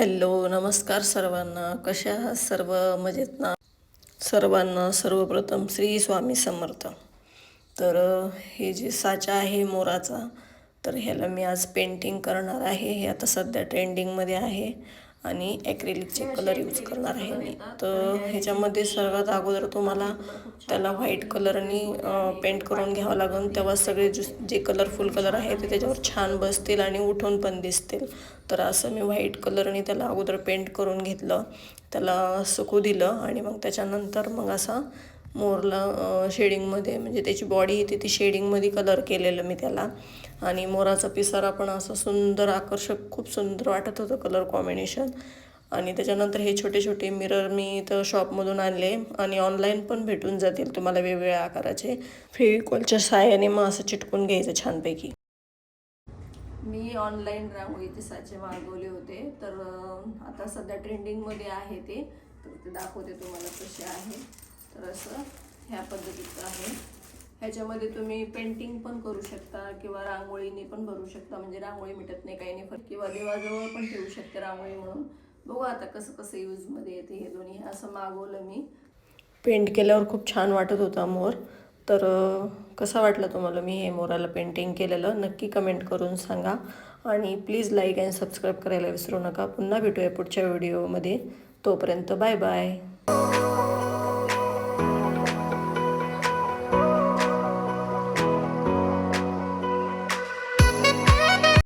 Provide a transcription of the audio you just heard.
Hello, नमस्कार सर्वांना. कशा आहात सर्व? मजेत ना? सर्वांना सर्वप्रथम श्री स्वामी समर्थ. तर हे जे साचा आहे मोराचा, तर ह्याला मी आज पेंटिंग करणार आहे. हे आता सध्या ट्रेंडिंगमध्ये आहे आणि ॲक्रेलिकचे कलर यूज करणार आहे मी. तर ह्याच्यामध्ये सर्वात अगोदर तुम्हाला त्याला व्हाईट कलरनी पेंट करून घ्यावं लागेल. तेव्हा सगळे जे कलरफुल कलर आहे ते त्याच्यावर छान बसतील आणि उठून पण दिसतील. तर असं मी व्हाईट कलरनी त्याला अगोदर पेंट करून घेतलं, त्याला सुकू दिलं आणि मग त्याच्यानंतर मग असा मोरला शेडिंगमध्ये, म्हणजे त्याची बॉडी येते ती शेडिंगमध्ये कलर केलेलं मी त्याला. आणि मोराचा पिसारा पण असं सुंदर आकर्षक, खूप सुंदर वाटत होतं कलर कॉम्बिनेशन. आणि त्याच्यानंतर हे छोटे छोटे मिरर मी इथं शॉपमधून आणले आणि ऑनलाईन पण भेटून जातील तुम्हाला वेगवेगळ्या आकाराचे. फेविकॉलच्या साहाय्याने मग असं चिटकून घ्यायचं छानपैकी. मी ऑनलाईन रांगोळीचे साचे मागवले होते, तर आता सध्या ट्रेंडिंगमध्ये आहे ते, तर ते दाखवते तुम्हाला कसे आहे. तर असं ह्या पद्धतीचं आहे. ह्याच्यामध्ये तुम्ही पेंटिंग पण करू शकता किंवा रांगोळीने पण भरू शकता, म्हणजे रांगोळी मिटत नाही काही नाही फरक, किंवा देवाजवळ पण ठेवू शकते रांगोळी म्हणून. बघू आता कसं कसं यूजमध्ये येते हे दोन्ही. असं मागवलं मी. पेंट केल्यावर खूप छान वाटत होता मोर. तर कसा वाटला तुम्हाला मी हे मोराला पेंटिंग केलेलं, नक्की कमेंट करून सांगा. आणि प्लीज लाईक आणि सबस्क्राईब करायला विसरू नका. पुन्हा भेटूया पुढच्या व्हिडिओमध्ये. तोपर्यंत बाय बाय.